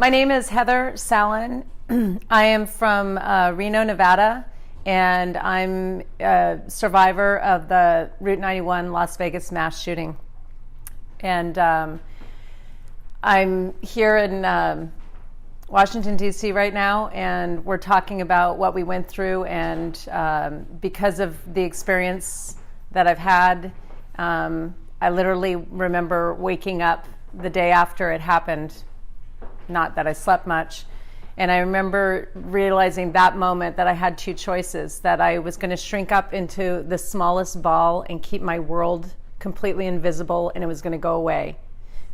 My name is Heather Sallan. I am from Reno, Nevada, and I'm a survivor of the Route 91 Las Vegas mass shooting. And I'm here in Washington, D.C. right now, and we're talking about what we went through. And because of the experience that I've had, I literally remember waking up the day after it happened. Not that I slept much. And I remember realizing that moment that I had two choices, that I was going to shrink up into the smallest ball and keep my world completely invisible and it was going to go away.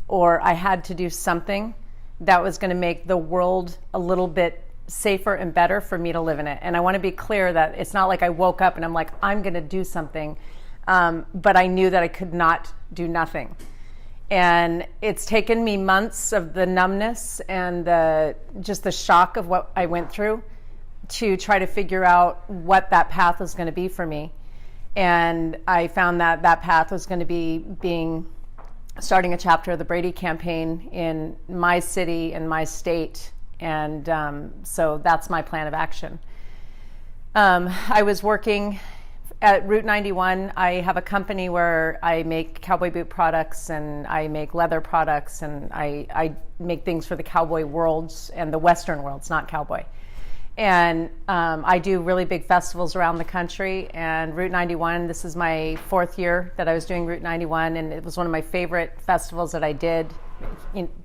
Or I had to do something that was going to make the world a little bit safer and better for me to live in it. And I want to be clear that it's not like I woke up and I'm like, I'm going to do something. But I knew that I could not do nothing. And it's taken me months of the numbness and just the shock of what I went through to try to figure out what that path was going to be for me. And I found that that path was going to be starting a chapter of the Brady campaign in my city and my state. And so that's my plan of action. I was working at Route 91. I have a company where I make cowboy boot products and I make leather products and I make things for the cowboy worlds and the Western worlds, not cowboy. And I do really big festivals around the country. And Route 91, this is my fourth year that I was doing Route 91, and it was one of my favorite festivals that I did.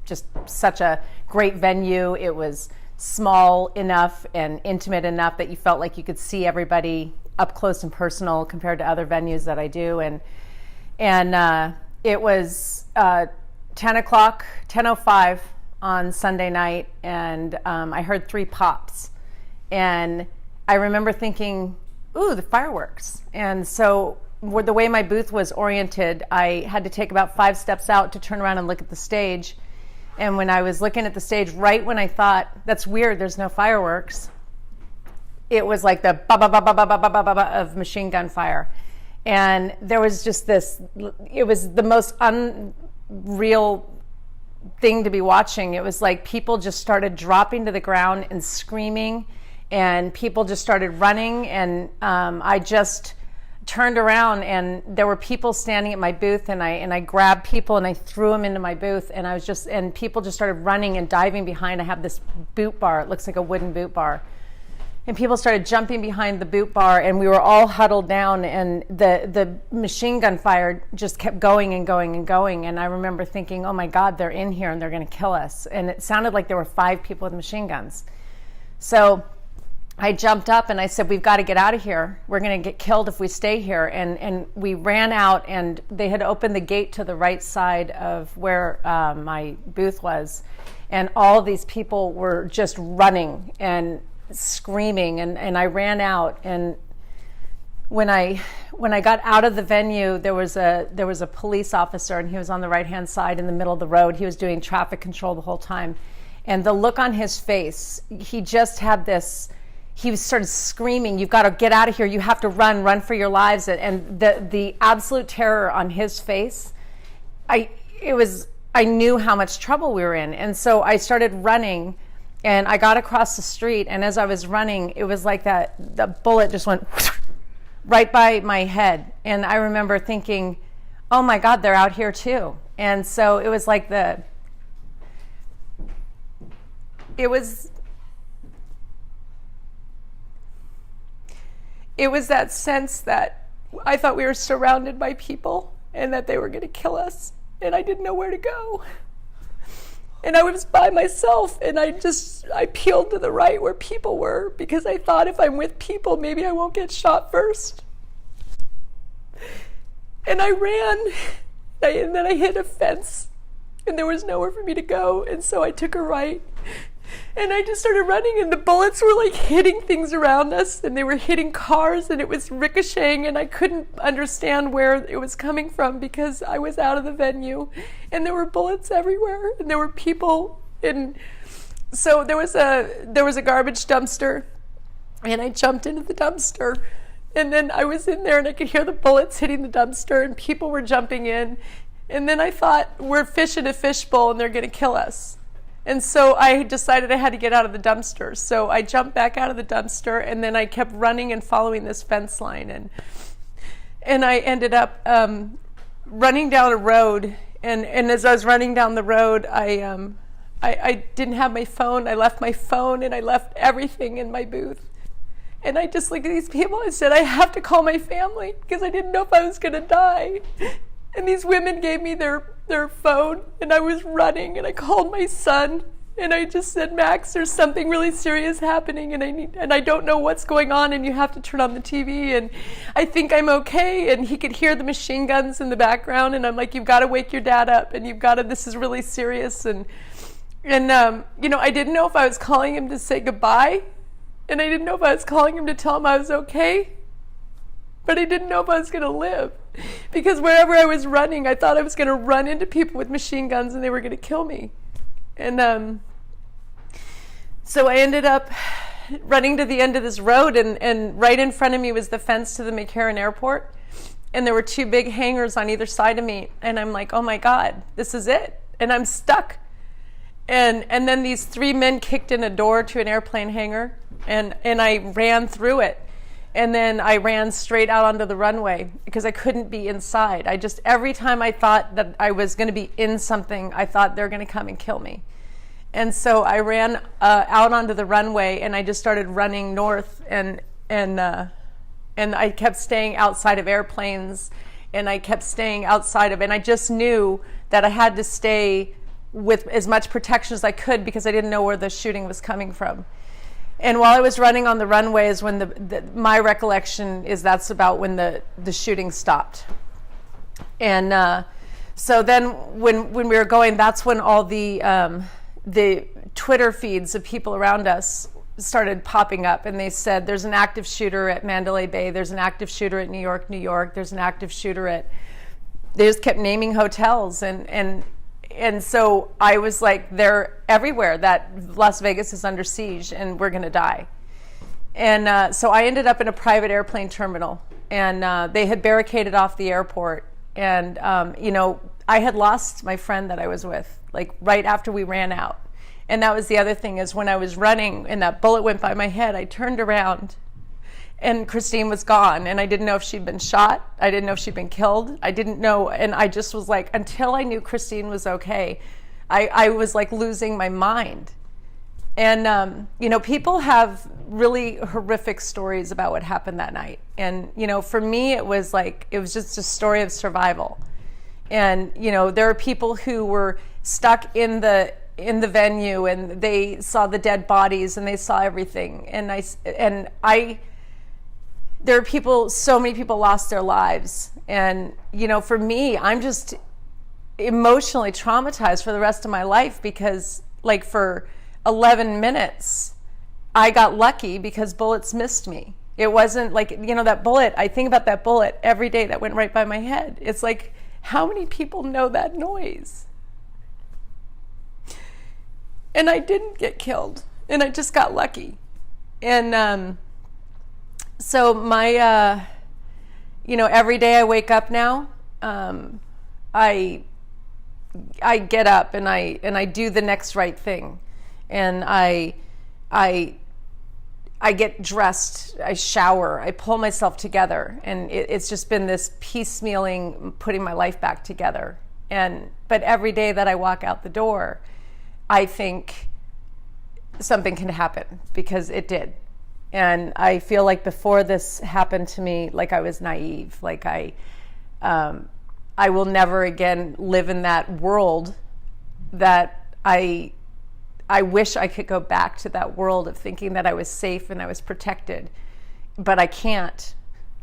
Just such a great venue. It was small enough and intimate enough that you felt like you could see everybody up close and personal compared to other venues that I do. And it was 10:05 on Sunday night, and I heard 3 pops. And I remember thinking, ooh, the fireworks. And so the way my booth was oriented, I had to take about 5 steps out to turn around and look at the stage. And when I was looking at the stage, right when I thought, that's weird, there's no fireworks, it was like the ba-ba-ba-ba-ba-ba-ba-ba of machine gun fire. And there was just this, it was the most unreal thing to be watching. It was like people just started dropping to the ground and screaming, and people just started running. And I just turned around and there were people standing at my booth, and I grabbed people and I threw them into my booth, and people just started running and diving behind. I have this boot bar. It looks like a wooden boot bar. And people started jumping behind the boot bar, and we were all huddled down, and the machine gun fire just kept going and going and going. And I remember thinking, oh my God, they're in here and they're going to kill us. And it sounded like there were 5 people with machine guns. So I jumped up and I said, we've got to get out of here. We're going to get killed if we stay here. And we ran out, and they had opened the gate to the right side of where my booth was. And all of these people were just running and screaming, and I ran out. And when I got out of the venue, there was a police officer, and he was on the right hand side in the middle of the road. He was doing traffic control the whole time, and the look on his face, he just had this, he started screaming, you've got to get out of here, you have to run for your lives. And the absolute terror on his face, I knew how much trouble we were in. And so I started running. And I got across the street, and as I was running, it was like the bullet just went right by my head. And I remember thinking, oh my God, they're out here too. And so it was like it was that sense that I thought we were surrounded by people and that they were going to kill us, and I didn't know where to go. And I was by myself, and I peeled to the right where people were, because I thought if I'm with people, maybe I won't get shot first. And I ran, and then I hit a fence, and there was nowhere for me to go, and so I took a right. And I just started running, and the bullets were like hitting things around us, and they were hitting cars, and it was ricocheting, and I couldn't understand where it was coming from because I was out of the venue, and there were bullets everywhere, and there were people. And so there was a garbage dumpster, and I jumped into the dumpster, and then I was in there, and I could hear the bullets hitting the dumpster, and people were jumping in. And then I thought, we're fish in a fishbowl, and they're going to kill us. And so I decided I had to get out of the dumpster. So I jumped back out of the dumpster, and then I kept running and following this fence line. And I ended up running down a road. And as I was running down the road, I didn't have my phone. I left my phone, and I left everything in my booth. And I just looked at these people and said, I have to call my family because I didn't know if I was going to die. And these women gave me their phone, and I was running, and I called my son, and I just said, Max, there's something really serious happening, and I don't know what's going on, and you have to turn on the TV, and I think I'm okay. And he could hear the machine guns in the background, and I'm like, you've got to wake your dad up, and this is really serious. And I didn't know if I was calling him to say goodbye, and I didn't know if I was calling him to tell him I was okay, but I didn't know if I was going to live. Because wherever I was running, I thought I was going to run into people with machine guns and they were going to kill me. And so I ended up running to the end of this road, and right in front of me was the fence to the McCarran Airport. And there were two big hangars on either side of me. And I'm like, oh my God, this is it. And I'm stuck. And then these three men kicked in a door to an airplane hangar, and I ran through it. And then I ran straight out onto the runway because I couldn't be inside. Every time I thought that I was going to be in something, I thought they're going to come and kill me. And so I ran out onto the runway, and I just started running north, and I kept staying outside of airplanes, and I kept staying outside of, and I just knew that I had to stay with as much protection as I could because I didn't know where the shooting was coming from. And while I was running on the runway is when my recollection is that's about when the shooting stopped. And so then when we were going, that's when all the Twitter feeds of people around us started popping up, and they said, there's an active shooter at Mandalay Bay, there's an active shooter at New York, there's an active shooter at, they just kept naming hotels, and so I was like, they're everywhere, that Las Vegas is under siege and we're going to die. And so I ended up in a private airplane terminal, and they had barricaded off the airport. And, I had lost my friend that I was with, like right after we ran out. And that was the other thing, is when I was running and that bullet went by my head, I turned around and Christine was gone, and I didn't know if she'd been shot. I didn't know if she'd been killed. I didn't know, and I just was like, until I knew Christine was okay, I was like losing my mind. And, people have really horrific stories about what happened that night. And, for me, it was just a story of survival. And, there are people who were stuck in the venue, and they saw the dead bodies and they saw everything. And there are people, so many people lost their lives. And, for me, I'm just emotionally traumatized for the rest of my life because, for 11 minutes, I got lucky because bullets missed me. It wasn't that bullet, I think about that bullet every day that went right by my head. It's like, how many people know that noise? And I didn't get killed, and I just got lucky. And so my, every day I wake up now, I get up and I do the next right thing, and I get dressed, I shower, I pull myself together, and it's just been this piecemealing, putting my life back together. But every day that I walk out the door, I think something can happen, because it did. And I feel like before this happened to me, I was naive. I will never again live in that world that I wish I could go back to, that world of thinking that I was safe and I was protected, but I can't.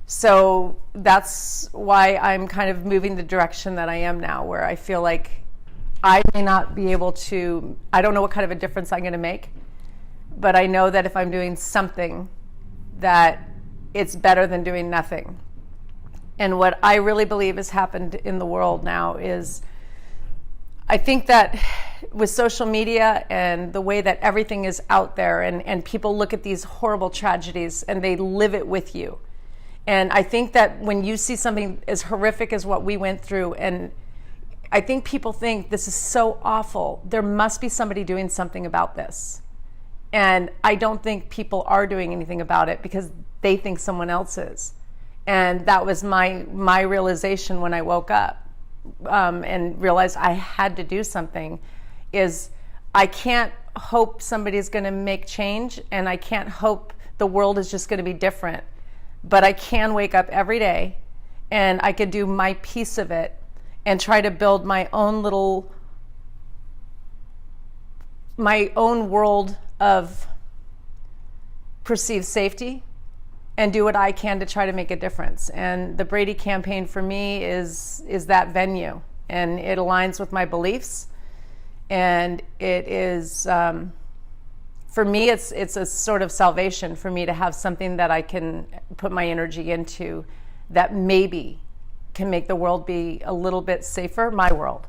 So that's why I'm kind of moving the direction that I am now, where I feel like I may not be able to, I don't know what kind of a difference I'm going to make, but I know that if I'm doing something, that it's better than doing nothing. And what I really believe has happened in the world now is, I think that with social media and the way that everything is out there, and people look at these horrible tragedies and they live it with you. And I think that when you see something as horrific as what we went through, and I think people think this is so awful. There must be somebody doing something about this. And I don't think people are doing anything about it because they think someone else is. And that was my realization when I woke up and realized I had to do something. Is I can't hope somebody's going to make change, and I can't hope the world is just going to be different. But I can wake up every day and I could do my piece of it and try to build my own world of perceived safety and do what I can to try to make a difference. And the Brady campaign for me is that venue, and it aligns with my beliefs. And it is, for me, it's a sort of salvation for me to have something that I can put my energy into that maybe can make the world be a little bit safer, my world.